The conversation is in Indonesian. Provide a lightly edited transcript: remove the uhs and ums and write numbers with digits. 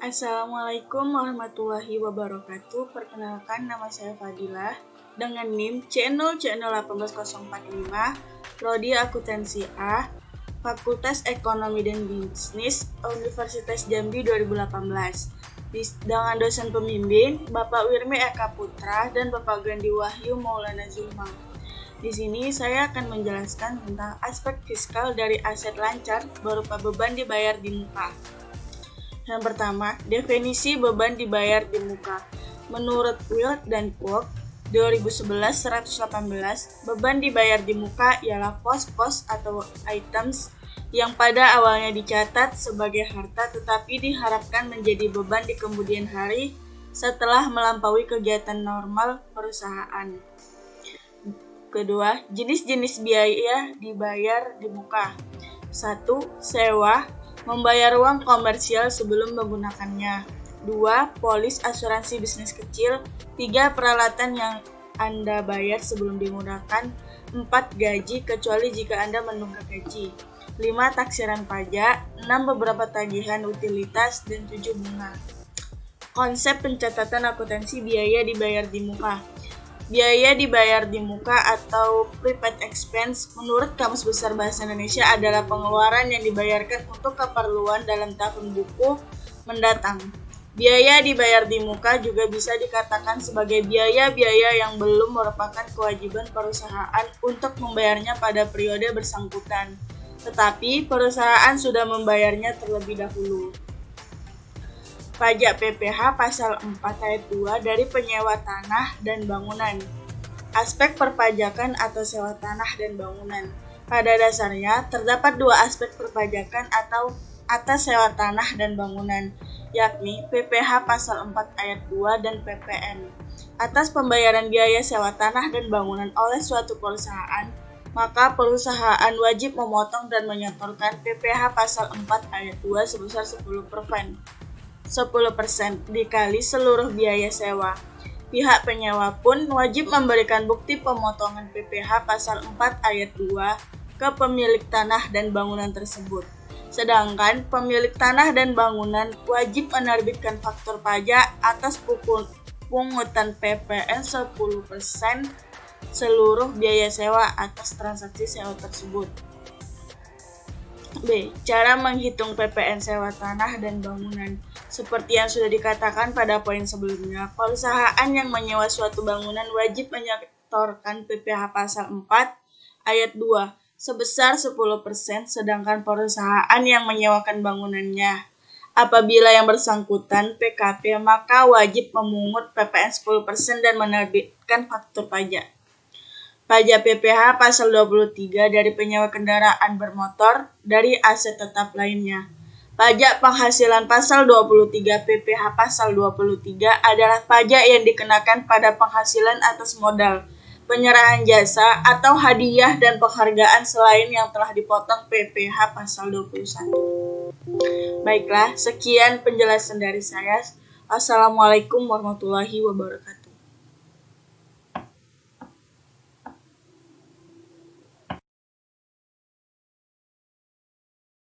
Assalamualaikum warahmatullahi wabarakatuh. Perkenalkan, nama saya Fadilah dengan NIM C0C01805, Prodi Akuntansi A, Fakultas Ekonomi dan Bisnis, Universitas Jambi 2018. Dengan dosen pembimbing Bapak Wirmi Eka Putra dan Bapak Gandhi Wahyu Maulana Zulma. Di sini saya akan menjelaskan tentang aspek fiskal dari aset lancar berupa beban dibayar di muka. Yang pertama, definisi beban dibayar di muka. Menurut Wild dan Kwok 2011-118, beban dibayar di muka ialah pos-pos atau items yang pada awalnya dicatat sebagai harta tetapi diharapkan menjadi beban di kemudian hari setelah melampaui kegiatan normal perusahaan. Kedua, jenis-jenis biaya dibayar di muka. 1. Sewa, membayar uang komersial sebelum menggunakannya. 2. Polis asuransi bisnis kecil. 3. Peralatan yang Anda bayar sebelum digunakan. 4. Gaji, kecuali jika Anda menunggak gaji. 5. Taksiran pajak. 6. Beberapa tagihan utilitas. Dan 7. Bunga. Konsep pencatatan akuntansi biaya dibayar di muka. Biaya dibayar di muka atau prepaid expense menurut Kamus Besar Bahasa Indonesia adalah pengeluaran yang dibayarkan untuk keperluan dalam tahun buku mendatang. Biaya dibayar di muka juga bisa dikatakan sebagai biaya-biaya yang belum merupakan kewajiban perusahaan untuk membayarnya pada periode bersangkutan, tetapi perusahaan sudah membayarnya terlebih dahulu. Pajak PPh Pasal 4 Ayat 2 dari penyewa tanah dan bangunan. Aspek perpajakan atau sewa tanah dan bangunan. Pada dasarnya, terdapat dua aspek perpajakan atau atas sewa tanah dan bangunan, yakni PPh Pasal 4 Ayat 2 dan PPN. Atas pembayaran biaya sewa tanah dan bangunan oleh suatu perusahaan, maka perusahaan wajib memotong dan menyetorkan PPh Pasal 4 Ayat 2 sebesar 10% dikali seluruh biaya sewa. Pihak penyewa pun wajib memberikan bukti pemotongan PPh Pasal 4 Ayat 2 ke pemilik tanah dan bangunan tersebut. Sedangkan pemilik tanah dan bangunan wajib menerbitkan faktur pajak atas pungutan PPN 10% seluruh biaya sewa atas transaksi sewa tersebut. B. Cara menghitung PPN sewa tanah dan bangunan. Seperti yang sudah dikatakan pada poin sebelumnya, perusahaan yang menyewa suatu bangunan wajib menyetorkan PPh Pasal 4 Ayat 2 sebesar 10%, sedangkan perusahaan yang menyewakan bangunannya, apabila yang bersangkutan PKP, maka wajib memungut PPN 10% dan menerbitkan faktur pajak. Pajak PPh Pasal 23 dari penyewa kendaraan bermotor dari aset tetap lainnya. Pajak penghasilan Pasal 23 PPh Pasal 23 adalah pajak yang dikenakan pada penghasilan atas modal, penyerahan jasa, atau hadiah dan penghargaan selain yang telah dipotong PPh Pasal 21. Baiklah, sekian penjelasan dari saya. Assalamualaikum warahmatullahi wabarakatuh.